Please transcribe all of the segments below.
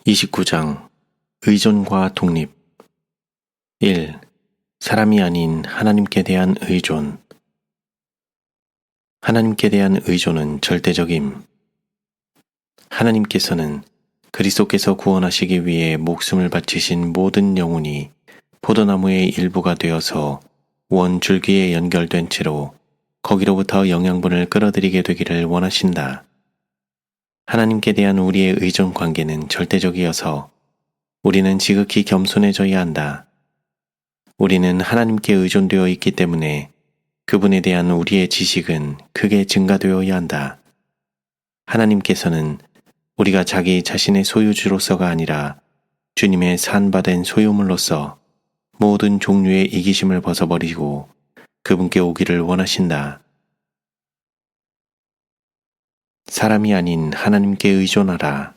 29장 의존과 독립 1. 사람이 아닌 하나님께 대한 의존. 하나님께 대한 의존은 절대적임. 하나님께서는 그리스도께서 구원하시기 위해 목숨을 바치신 모든 영혼이 포도나무의 일부가 되어서 원 줄기에 연결된 채로 거기로부터 영양분을 끌어들이게 되기를 원하신다. 하나님께 대한 우리의 의존 관계는 절대적이어서 우리는 지극히 겸손해져야 한다. 우리는 하나님께 의존되어 있기 때문에 그분에 대한 우리의 지식은 크게 증가되어야 한다. 하나님께서는 우리가 자기 자신의 소유주로서가 아니라 주님의 산바된 소유물로서 모든 종류의 이기심을 벗어버리고 그분께 오기를 원하신다. 사람이 아닌 하나님께 의존하라.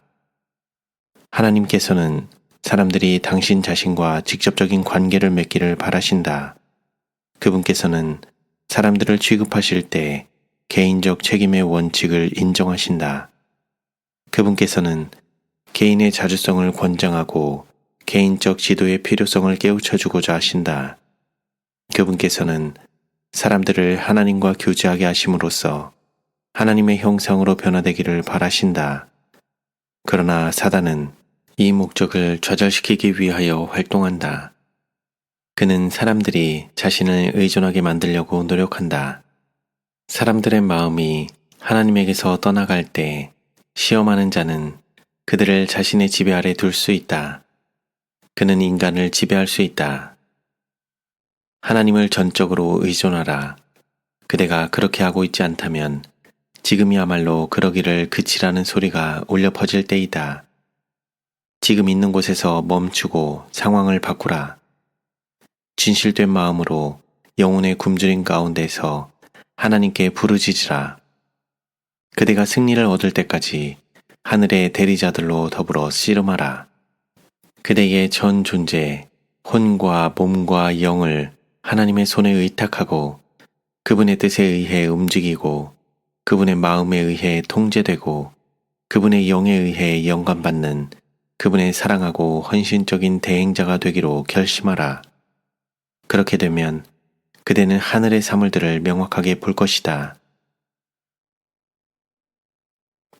하나님께서는 사람들이 당신 자신과 직접적인 관계를 맺기를 바라신다. 그분께서는 사람들을 취급하실 때 개인적 책임의 원칙을 인정하신다. 그분께서는 개인의 자주성을 권장하고 개인적 지도의 필요성을 깨우쳐주고자 하신다. 그분께서는 사람들을 하나님과 교제하게 하심으로써 하나님의 형상으로 변화되기를 바라신다. 그러나 사단은 이 목적을 좌절시키기 위하여 활동한다. 그는 사람들이 자신을 의존하게 만들려고 노력한다. 사람들의 마음이 하나님에게서 떠나갈 때 시험하는 자는 그들을 자신의 지배 아래 둘 수 있다. 그는 인간을 지배할 수 있다. 하나님을 전적으로 의존하라. 그대가 그렇게 하고 있지 않다면 지금이야말로 그러기를 그치라는 소리가 울려 퍼질 때이다. 지금 있는 곳에서 멈추고 상황을 바꾸라. 진실된 마음으로 영혼의 굶주림 가운데서 하나님께 부르짖으라. 그대가 승리를 얻을 때까지 하늘의 대리자들로 더불어 씨름하라. 그대의 전 존재, 혼과 몸과 영을 하나님의 손에 의탁하고 그분의 뜻에 의해 움직이고 그분의 마음에 의해 통제되고 그분의 영에 의해 영감받는 그분의 사랑하고 헌신적인 대행자가 되기로 결심하라. 그렇게 되면 그대는 하늘의 사물들을 명확하게 볼 것이다.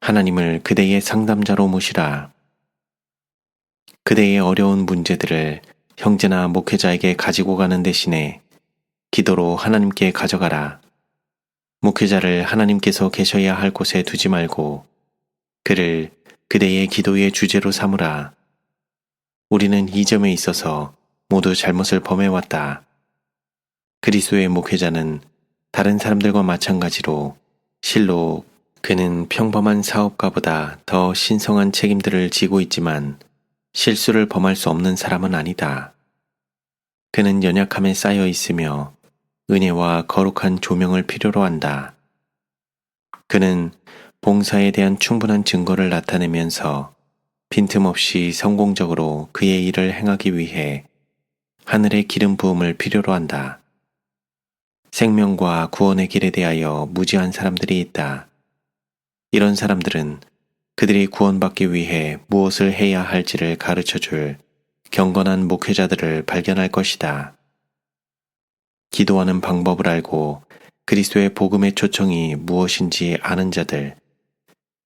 하나님을 그대의 상담자로 모시라. 그대의 어려운 문제들을 형제나 목회자에게 가지고 가는 대신에 기도로 하나님께 가져가라. 목회자를 하나님께서 계셔야 할 곳에 두지 말고 그를 그대의 기도의 주제로 삼으라. 우리는 이 점에 있어서 모두 잘못을 범해왔다. 그리스도의 목회자는 다른 사람들과 마찬가지로 실로 그는 평범한 사업가보다 더 신성한 책임들을 지고 있지만 실수를 범할 수 없는 사람은 아니다. 그는 연약함에 쌓여 있으며 은혜와 거룩한 조명을 필요로 한다. 그는 봉사에 대한 충분한 증거를 나타내면서 빈틈없이 성공적으로 그의 일을 행하기 위해 하늘의 기름 부음을 필요로 한다. 생명과 구원의 길에 대하여 무지한 사람들이 있다. 이런 사람들은 그들이 구원받기 위해 무엇을 해야 할지를 가르쳐줄 경건한 목회자들을 발견할 것이다. 기도하는 방법을 알고 그리스도의 복음의 초청이 무엇인지 아는 자들,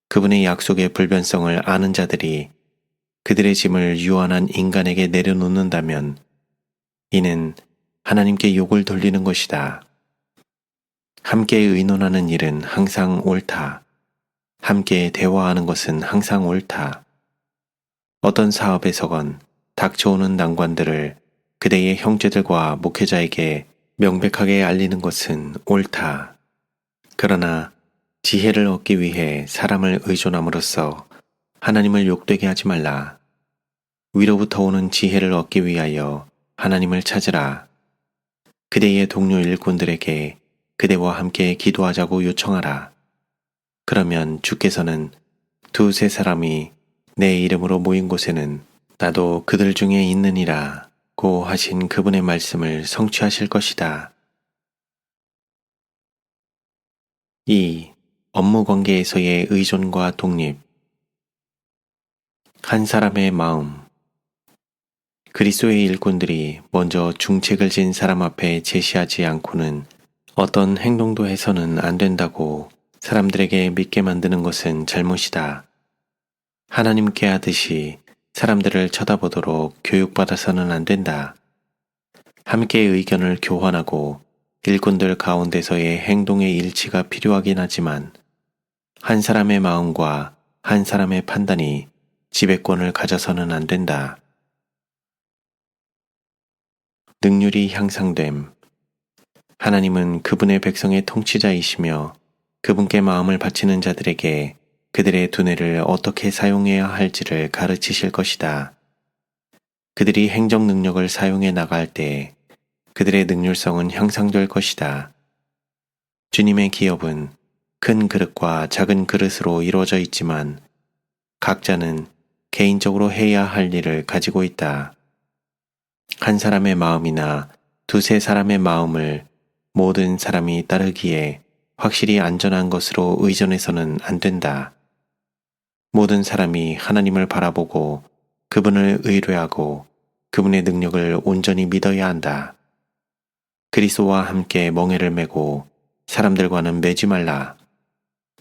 그분의 약속의 불변성을 아는 자들이 그들의 짐을 유한한 인간에게 내려놓는다면 이는 하나님께 욕을 돌리는 것이다. 함께 의논하는 일은 항상 옳다. 함께 대화하는 것은 항상 옳다. 어떤 사업에서건 닥쳐오는 난관들을 그대의 형제들과 목회자에게 명백하게 알리는 것은 옳다. 그러나 지혜를 얻기 위해 사람을 의존함으로써 하나님을 욕되게 하지 말라. 위로부터 오는 지혜를 얻기 위하여 하나님을 찾으라. 그대의 동료 일꾼들에게 그대와 함께 기도하자고 요청하라. 그러면 주께서는 두세 사람이 내 이름으로 모인 곳에는 나도 그들 중에 있느니라 고 하신 그분의 말씀을 성취하실 것이다. 2. 업무 관계에서의 의존과 독립. 한 사람의 마음. 그리스도의 일꾼들이 먼저 중책을 진 사람 앞에 제시하지 않고는 어떤 행동도 해서는 안 된다고 사람들에게 믿게 만드는 것은 잘못이다. 하나님께 하듯이 사람들을 쳐다보도록 교육받아서는 안 된다. 함께 의견을 교환하고 일꾼들 가운데서의 행동의 일치가 필요하긴 하지만 한 사람의 마음과 한 사람의 판단이 지배권을 가져서는 안 된다. 능률이 향상됨. 하나님은 그분의 백성의 통치자이시며 그분께 마음을 바치는 자들에게 그들의 두뇌를 어떻게 사용해야 할지를 가르치실 것이다. 그들이 행정 능력을 사용해 나갈 때 그들의 능률성은 향상될 것이다. 주님의 기업은 큰 그릇과 작은 그릇으로 이루어져 있지만 각자는 개인적으로 해야 할 일을 가지고 있다. 한 사람의 마음이나 두세 사람의 마음을 모든 사람이 따르기에 확실히 안전한 것으로 의존해서는 안 된다. 모든 사람이 하나님을 바라보고 그분을 의뢰하고 그분의 능력을 온전히 믿어야 한다. 그리스도와 함께 멍에를 메고 사람들과는 매지 말라.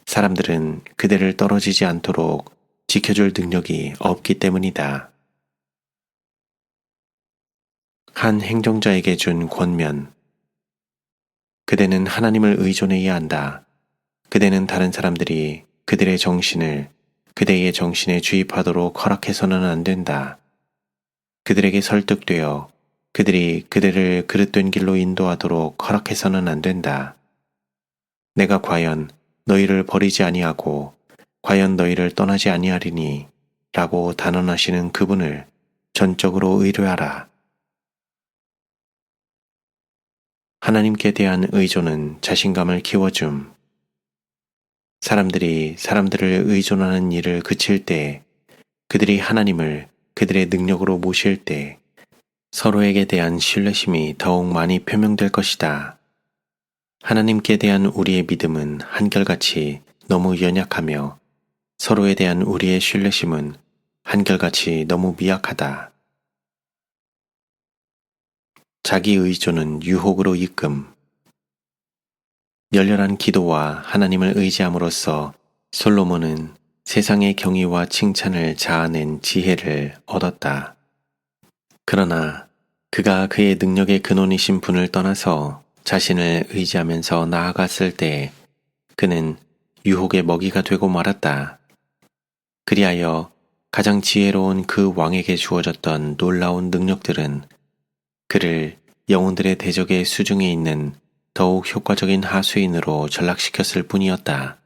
사람들은 그대를 떨어지지 않도록 지켜줄 능력이 없기 때문이다. 한 행정자에게 준 권면. 그대는 하나님을 의존해야 한다. 그대는 다른 사람들이 그들의 정신을 그대의 정신에 주입하도록 허락해서는 안 된다. 그들에게 설득되어 그들이 그대를 그릇된 길로 인도하도록 허락해서는 안 된다. 내가 과연 너희를 버리지 아니하고 과연 너희를 떠나지 아니하리니 라고 단언하시는 그분을 전적으로 의뢰하라. 하나님께 대한 의존은 자신감을 키워줌. 사람들이 사람들을 의존하는 일을 그칠 때, 그들이 하나님을 그들의 능력으로 모실 때 서로에게 대한 신뢰심이 더욱 많이 표명될 것이다. 하나님께 대한 우리의 믿음은 한결같이 너무 연약하며 서로에 대한 우리의 신뢰심은 한결같이 너무 미약하다. 자기 의존은 유혹으로 이끔. 열렬한 기도와 하나님을 의지함으로써 솔로몬은 세상의 경의와 칭찬을 자아낸 지혜를 얻었다. 그러나 그가 그의 능력의 근원이신 분을 떠나서 자신을 의지하면서 나아갔을 때 그는 유혹의 먹이가 되고 말았다. 그리하여 가장 지혜로운 그 왕에게 주어졌던 놀라운 능력들은 그를 영혼들의 대적의 수중에 있는 더욱 효과적인 하수인으로 전락시켰을 뿐이었다.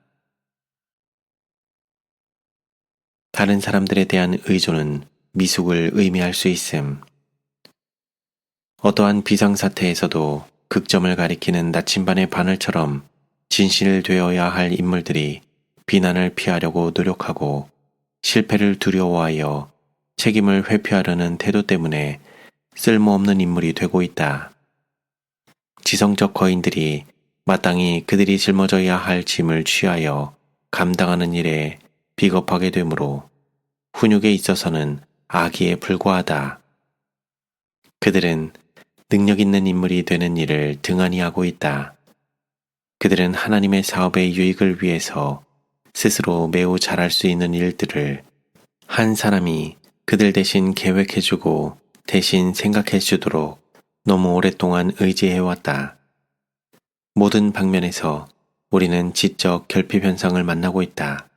다른 사람들에 대한 의존은 미숙을 의미할 수 있음. 어떠한 비상사태에서도 극점을 가리키는 나침반의 바늘처럼 진실되어야 할 인물들이 비난을 피하려고 노력하고 실패를 두려워하여 책임을 회피하려는 태도 때문에 쓸모없는 인물이 되고 있다. 지성적 거인들이 마땅히 그들이 짊어져야 할 짐을 취하여 감당하는 일에 비겁하게 되므로 훈육에 있어서는 아기에 불과하다. 그들은 능력 있는 인물이 되는 일을 등한히 하고 있다. 그들은 하나님의 사업의 유익을 위해서 스스로 매우 잘할 수 있는 일들을 한 사람이 그들 대신 계획해주고 대신 생각해주도록 너무 오랫동안 의지해왔다. 모든 방면에서 우리는 지적 결핍 현상을 만나고 있다.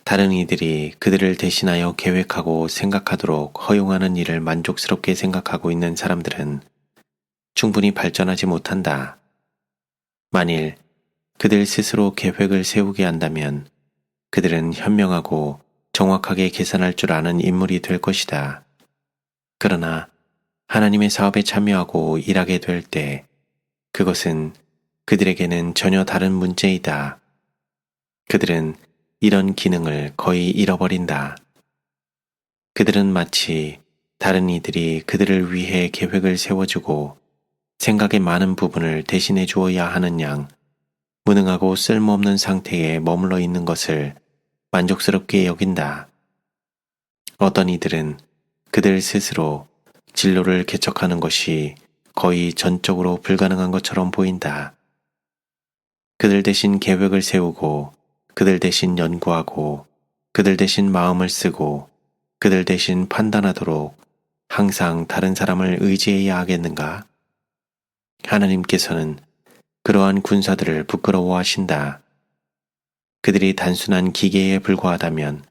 다른 이들이 그들을 대신하여 계획하고 생각하도록 허용하는 일을 만족스럽게 생각하고 있는 사람들은 충분히 발전하지 못한다. 만일 그들 스스로 계획을 세우게 한다면 그들은 현명하고 정확하게 계산할 줄 아는 인물이 될 것이다. 그러나 하나님의 사업에 참여하고 일하게 될 때 그것은 그들에게는 전혀 다른 문제이다. 그들은 이런 기능을 거의 잃어버린다. 그들은 마치 다른 이들이 그들을 위해 계획을 세워주고 생각의 많은 부분을 대신해 주어야 하는 양 무능하고 쓸모없는 상태에 머물러 있는 것을 만족스럽게 여긴다. 어떤 이들은 그들 스스로 진로를 개척하는 것이 거의 전적으로 불가능한 것처럼 보인다. 그들 대신 계획을 세우고, 그들 대신 연구하고, 그들 대신 마음을 쓰고, 그들 대신 판단하도록 항상 다른 사람을 의지해야 하겠는가? 하나님께서는 그러한 군사들을 부끄러워하신다. 그들이 단순한 기계에 불과하다면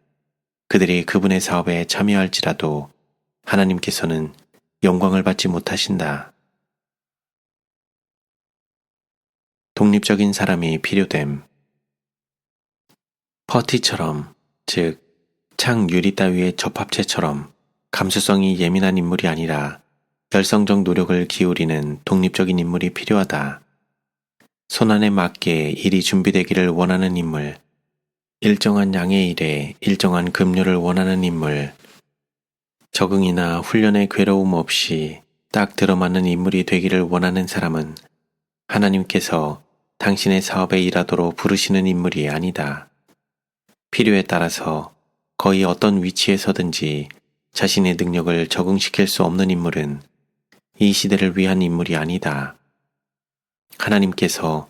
그들이 그분의 사업에 참여할지라도 하나님께서는 영광을 받지 못하신다. 독립적인 사람이 필요됨. 퍼티처럼, 즉 창 유리 따위의 접합체처럼 감수성이 예민한 인물이 아니라 열성적 노력을 기울이는 독립적인 인물이 필요하다. 손안에 맞게 일이 준비되기를 원하는 인물, 일정한 양의 일에 일정한 급료를 원하는 인물, 적응이나 훈련의 괴로움 없이 딱 들어맞는 인물이 되기를 원하는 사람은 하나님께서 당신의 사업에 일하도록 부르시는 인물이 아니다. 필요에 따라서 거의 어떤 위치에서든지 자신의 능력을 적응시킬 수 없는 인물은 이 시대를 위한 인물이 아니다. 하나님께서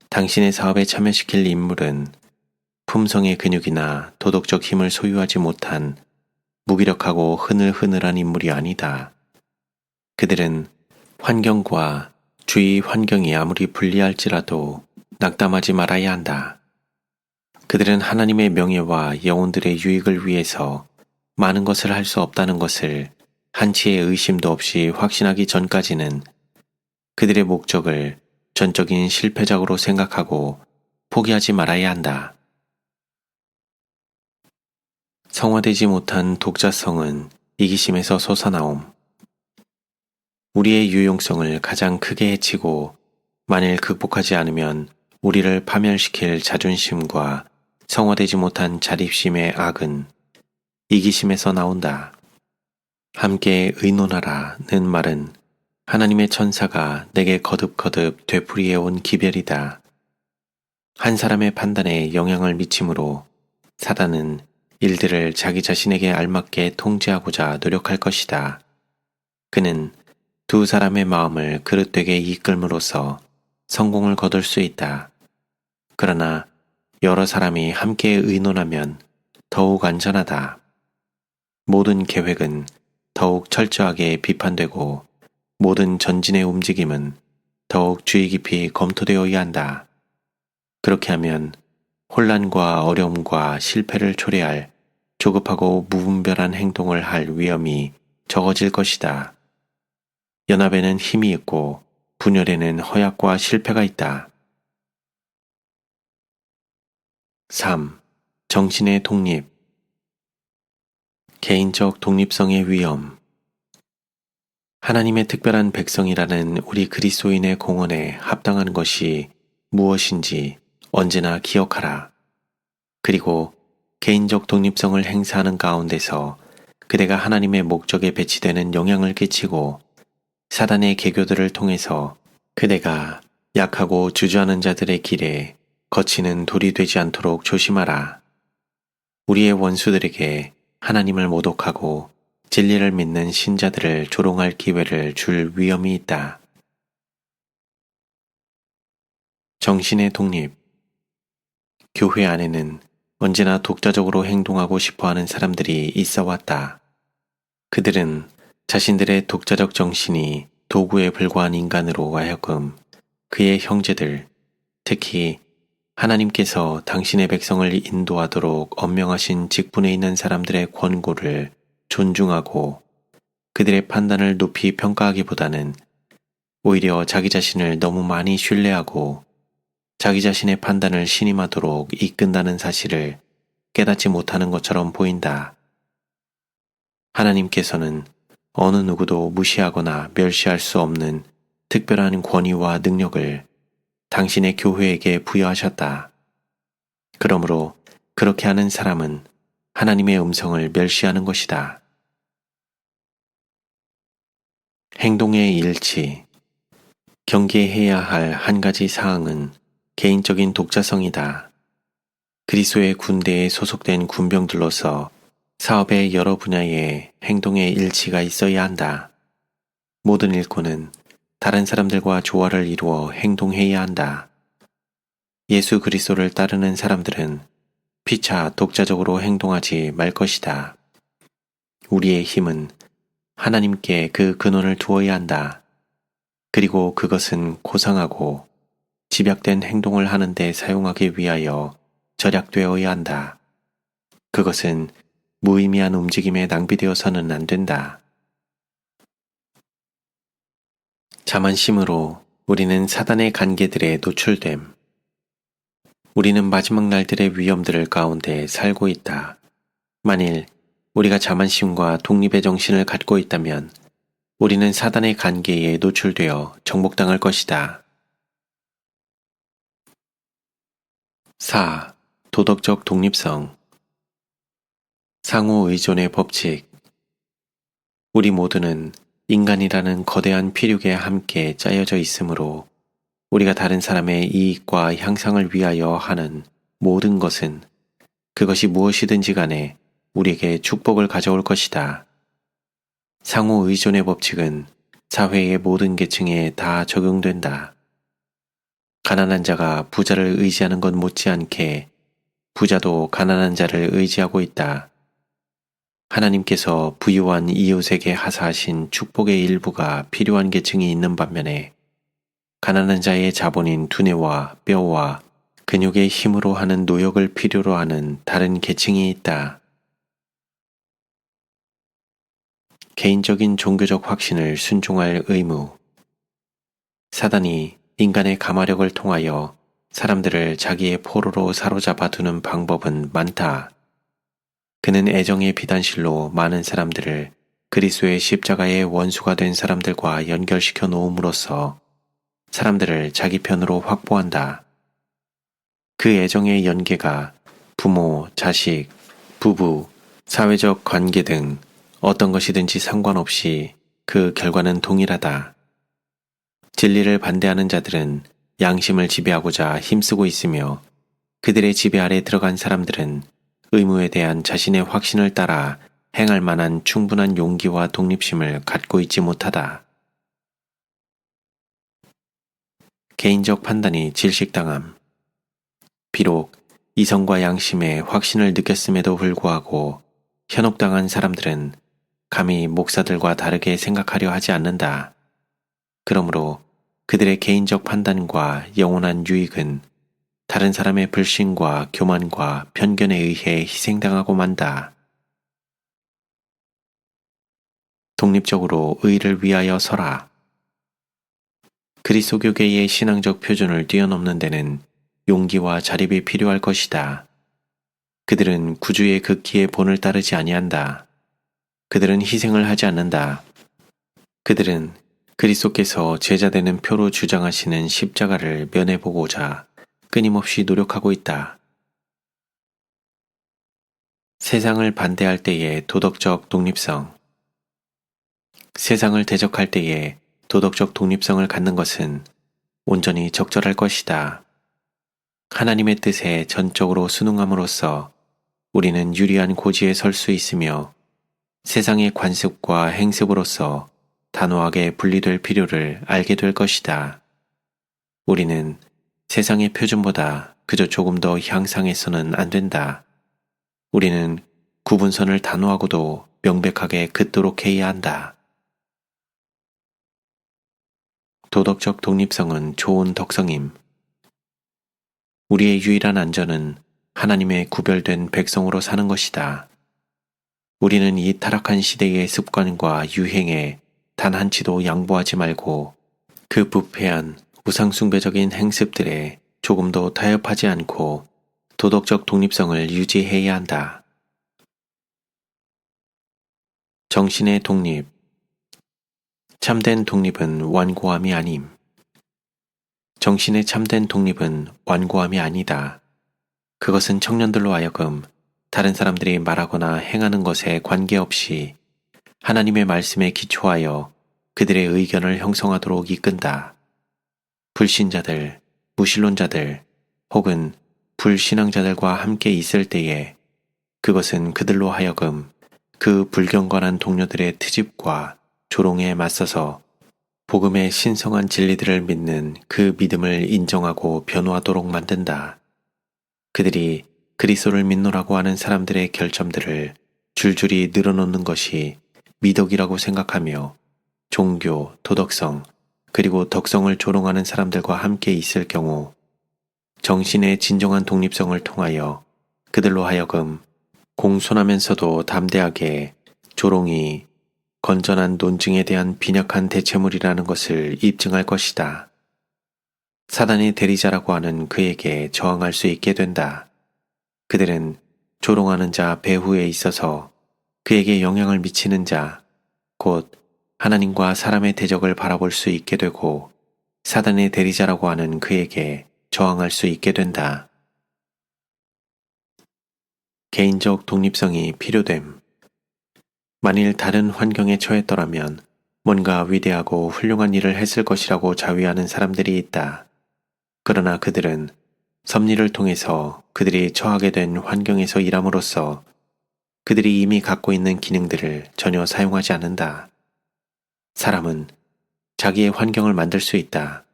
당신의 사업에 참여시킬 인물은 품성의 근육이나 도덕적 힘을 소유하지 못한 무기력하고 흐늘흐늘한 인물이 아니다. 그들은 환경과 주위 환경이 아무리 불리할지라도 낙담하지 말아야 한다. 그들은 하나님의 명예와 영혼들의 유익을 위해서 많은 것을 할 수 없다는 것을 한치의 의심도 없이 확신하기 전까지는 그들의 목적을 전적인 실패작으로 생각하고 포기하지 말아야 한다. 성화되지 못한 독자성은 이기심에서 솟아나옴. 우리의 유용성을 가장 크게 해치고 만일 극복하지 않으면 우리를 파멸시킬 자존심과 성화되지 못한 자립심의 악은 이기심에서 나온다. 함께 의논하라는 말은 하나님의 천사가 내게 거듭거듭 되풀이해온 기별이다. 한 사람의 판단에 영향을 미치므로 사단은 일들을 자기 자신에게 알맞게 통제하고자 노력할 것이다. 그는 두 사람의 마음을 그릇되게 이끌므로써 성공을 거둘 수 있다. 그러나 여러 사람이 함께 의논하면 더욱 안전하다. 모든 계획은 더욱 철저하게 비판되고 모든 전진의 움직임은 더욱 주의 깊이 검토되어야 한다. 그렇게 하면 혼란과 어려움과 실패를 초래할 조급하고 무분별한 행동을 할 위험이 적어질 것이다. 연합에는 힘이 있고 분열에는 허약과 실패가 있다. 3. 정신의 독립. 개인적 독립성의 위험. 하나님의 특별한 백성이라는 우리 그리스도인의 공헌에 합당한 것이 무엇인지 언제나 기억하라. 그리고 개인적 독립성을 행사하는 가운데서 그대가 하나님의 목적에 배치되는 영향을 끼치고 사단의 계교들을 통해서 그대가 약하고 주저하는 자들의 길에 거치는 돌이 되지 않도록 조심하라. 우리의 원수들에게 하나님을 모독하고 진리를 믿는 신자들을 조롱할 기회를 줄 위험이 있다. 정신의 독립. 교회 안에는 언제나 독자적으로 행동하고 싶어하는 사람들이 있어 왔다. 그들은 자신들의 독자적 정신이 도구에 불과한 인간으로 하여금 그의 형제들, 특히 하나님께서 당신의 백성을 인도하도록 엄명하신 직분에 있는 사람들의 권고를 존중하고 그들의 판단을 높이 평가하기보다는 오히려 자기 자신을 너무 많이 신뢰하고 자기 자신의 판단을 신임하도록 이끈다는 사실을 깨닫지 못하는 것처럼 보인다. 하나님께서는 어느 누구도 무시하거나 멸시할 수 없는 특별한 권위와 능력을 당신의 교회에게 부여하셨다. 그러므로 그렇게 하는 사람은 하나님의 음성을 멸시하는 것이다. 행동의 일치. 경계해야 할 한 가지 사항은 개인적인 독자성이다. 그리스도의 군대에 소속된 군병들로서 사업의 여러 분야에 행동의 일치가 있어야 한다. 모든 일꾼은 다른 사람들과 조화를 이루어 행동해야 한다. 예수 그리스도를 따르는 사람들은 피차 독자적으로 행동하지 말 것이다. 우리의 힘은 하나님께 그 근원을 두어야 한다. 그리고 그것은 고상하고 집약된 행동을 하는 데 사용하기 위하여 절약되어야 한다. 그것은 무의미한 움직임에 낭비되어서는 안 된다. 자만심으로 우리는 사단의 관계들에 노출됨. 우리는 마지막 날들의 위험들을 가운데 살고 있다. 만일 우리가 자만심과 독립의 정신을 갖고 있다면 우리는 사단의 관계에 노출되어 정복당할 것이다. 4. 도덕적 독립성. 상호 의존의 법칙. 우리 모두는 인간이라는 거대한 피륙에 함께 짜여져 있으므로 우리가 다른 사람의 이익과 향상을 위하여 하는 모든 것은 그것이 무엇이든지 간에 우리에게 축복을 가져올 것이다. 상호 의존의 법칙은 사회의 모든 계층에 다 적용된다. 가난한 자가 부자를 의지하는 것 못지않게 부자도 가난한 자를 의지하고 있다. 하나님께서 부유한 이웃에게 하사하신 축복의 일부가 필요한 계층이 있는 반면에 가난한 자의 자본인 두뇌와 뼈와 근육의 힘으로 하는 노역을 필요로 하는 다른 계층이 있다. 개인적인 종교적 확신을 순종할 의무. 사단이 인간의 가마력을 통하여 사람들을 자기의 포로로 사로잡아 두는 방법은 많다. 그는 애정의 비단실로 많은 사람들을 그리스도의 십자가의 원수가 된 사람들과 연결시켜 놓음으로써 사람들을 자기 편으로 확보한다. 그 애정의 연계가 부모, 자식, 부부, 사회적 관계 등 어떤 것이든지 상관없이 그 결과는 동일하다. 진리를 반대하는 자들은 양심을 지배하고자 힘쓰고 있으며 그들의 지배 아래 들어간 사람들은 의무에 대한 자신의 확신을 따라 행할 만한 충분한 용기와 독립심을 갖고 있지 못하다. 개인적 판단이 질식당함. 비록 이성과 양심의 확신을 느꼈음에도 불구하고 현혹당한 사람들은 감히 목사들과 다르게 생각하려 하지 않는다. 그러므로 그들의 개인적 판단과 영원한 유익은 다른 사람의 불신과 교만과 편견에 의해 희생당하고 만다. 독립적으로 의를 위하여 서라. 그리스도교계의 신앙적 표준을 뛰어넘는 데는 용기와 자립이 필요할 것이다. 그들은 구주의 극기의 본을 따르지 아니한다. 그들은 희생을 하지 않는다. 그들은 그리스도께서 제자되는 표로 주장하시는 십자가를 면해보고자 끊임없이 노력하고 있다. 세상을 반대할 때의 도덕적 독립성. 세상을 대적할 때의 도덕적 독립성을 갖는 것은 온전히 적절할 것이다. 하나님의 뜻에 전적으로 순응함으로써 우리는 유리한 고지에 설 수 있으며 세상의 관습과 행습으로서 단호하게 분리될 필요를 알게 될 것이다. 우리는 세상의 표준보다 그저 조금 더 향상해서는 안 된다. 우리는 구분선을 단호하고도 명백하게 긋도록 해야 한다. 도덕적 독립성은 좋은 덕성임. 우리의 유일한 안전은 하나님의 구별된 백성으로 사는 것이다. 우리는 이 타락한 시대의 습관과 유행에 단 한치도 양보하지 말고 그 부패한 우상숭배적인 행습들에 조금도 타협하지 않고 도덕적 독립성을 유지해야 한다. 정신의 독립. 참된 독립은 완고함이 아님. 정신의 참된 독립은 완고함이 아니다. 그것은 청년들로 하여금 다른 사람들이 말하거나 행하는 것에 관계없이 하나님의 말씀에 기초하여 그들의 의견을 형성하도록 이끈다. 불신자들, 무신론자들 혹은 불신앙자들과 함께 있을 때에 그것은 그들로 하여금 그 불경건한 동료들의 트집과 조롱에 맞서서 복음의 신성한 진리들을 믿는 그 믿음을 인정하고 변호하도록 만든다. 그들이 그리스도를 믿노라고 하는 사람들의 결점들을 줄줄이 늘어놓는 것이 미덕이라고 생각하며 종교, 도덕성, 그리고 덕성을 조롱하는 사람들과 함께 있을 경우 정신의 진정한 독립성을 통하여 그들로 하여금 공손하면서도 담대하게 조롱이 건전한 논증에 대한 빈약한 대체물이라는 것을 입증할 것이다. 사단의 대리자라고 하는 그에게 저항할 수 있게 된다. 그들은 조롱하는 자 배후에 있어서 그에게 영향을 미치는 자, 곧 하나님과 사람의 대적을 바라볼 수 있게 되고 사단의 대리자라고 하는 그에게 저항할 수 있게 된다. 개인적 독립성이 필요됨. 만일 다른 환경에 처했더라면 뭔가 위대하고 훌륭한 일을 했을 것이라고 자위하는 사람들이 있다. 그러나 그들은 섭리를 통해서 그들이 처하게 된 환경에서 일함으로써 그들이 이미 갖고 있는 기능들을 전혀 사용하지 않는다. 사람은 자기의 환경을 만들 수 있다.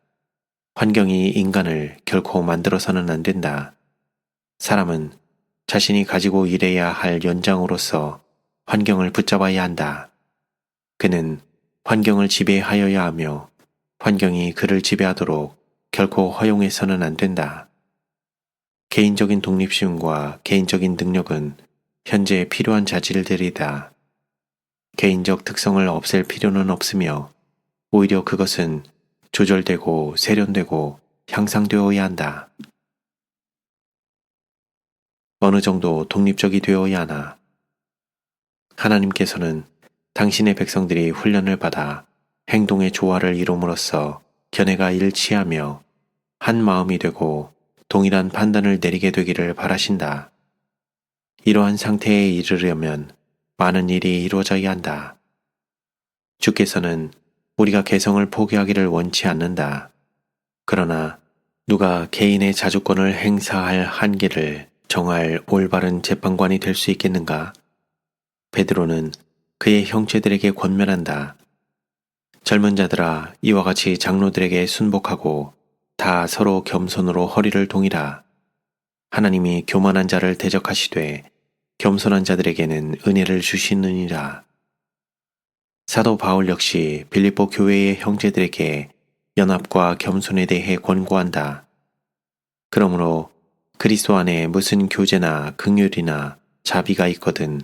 환경이 인간을 결코 만들어서는 안 된다. 사람은 자신이 가지고 일해야 할 연장으로서 환경을 붙잡아야 한다. 그는 환경을 지배하여야 하며 환경이 그를 지배하도록 결코 허용해서는 안 된다. 개인적인 독립심과 개인적인 능력은 현재 필요한 자질들이다. 개인적 특성을 없앨 필요는 없으며 오히려 그것은 조절되고 세련되고 향상되어야 한다. 어느 정도 독립적이 되어야 하나. 하나님께서는 당신의 백성들이 훈련을 받아 행동의 조화를 이룸으로써 견해가 일치하며 한 마음이 되고 동일한 판단을 내리게 되기를 바라신다. 이러한 상태에 이르려면 많은 일이 이루어져야 한다. 주께서는 우리가 개성을 포기하기를 원치 않는다. 그러나 누가 개인의 자주권을 행사할 한계를 정할 올바른 재판관이 될 수 있겠는가? 베드로는 그의 형제들에게 권면한다. 젊은 자들아, 이와 같이 장로들에게 순복하고 다 서로 겸손으로 허리를 동이라. 하나님이 교만한 자를 대적하시되 겸손한 자들에게는 은혜를 주시느니라. 사도 바울 역시 빌립보 교회의 형제들에게 연합과 겸손에 대해 권고한다. 그러므로 그리스도 안에 무슨 교제나 긍휼이나 자비가 있거든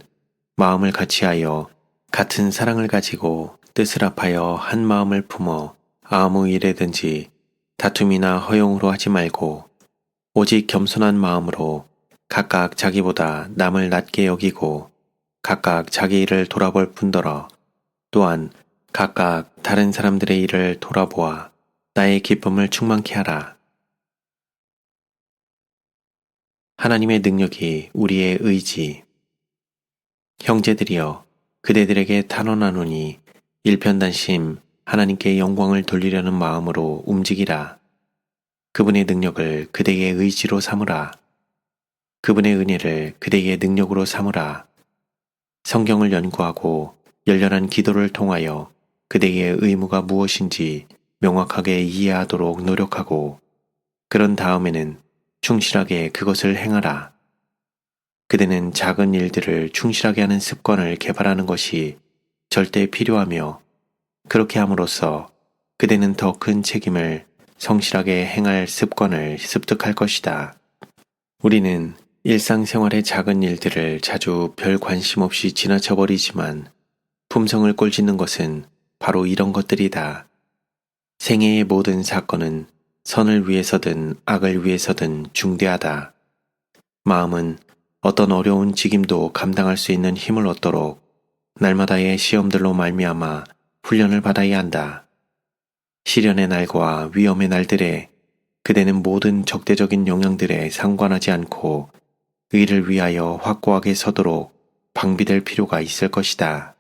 마음을 같이하여 같은 사랑을 가지고 뜻을 합하여 한 마음을 품어 아무 일에든지 다툼이나 허용으로 하지 말고 오직 겸손한 마음으로 각각 자기보다 남을 낮게 여기고 각각 자기 일을 돌아볼 뿐더러 또한 각각 다른 사람들의 일을 돌아보아 나의 기쁨을 충만케 하라. 하나님의 능력이 우리의 의지. 형제들이여, 그대들에게 탄원하노니 일편단심 하나님께 영광을 돌리려는 마음으로 움직이라. 그분의 능력을 그대의 의지로 삼으라. 그분의 은혜를 그대의 능력으로 삼으라. 성경을 연구하고 열렬한 기도를 통하여 그대의 의무가 무엇인지 명확하게 이해하도록 노력하고 그런 다음에는 충실하게 그것을 행하라. 그대는 작은 일들을 충실하게 하는 습관을 개발하는 것이 절대 필요하며 그렇게 함으로써 그대는 더 큰 책임을 성실하게 행할 습관을 습득할 것이다. 우리는 일상생활의 작은 일들을 자주 별 관심 없이 지나쳐버리지만 품성을 꼴짓는 것은 바로 이런 것들이다. 생애의 모든 사건은 선을 위해서든 악을 위해서든 중대하다. 마음은 어떤 어려운 직임도 감당할 수 있는 힘을 얻도록 날마다의 시험들로 말미암아 훈련을 받아야 한다. 시련의 날과 위험의 날들에 그대는 모든 적대적인 영향들에 상관하지 않고 의를 위하여 확고하게 서도록 방비될 필요가 있을 것이다.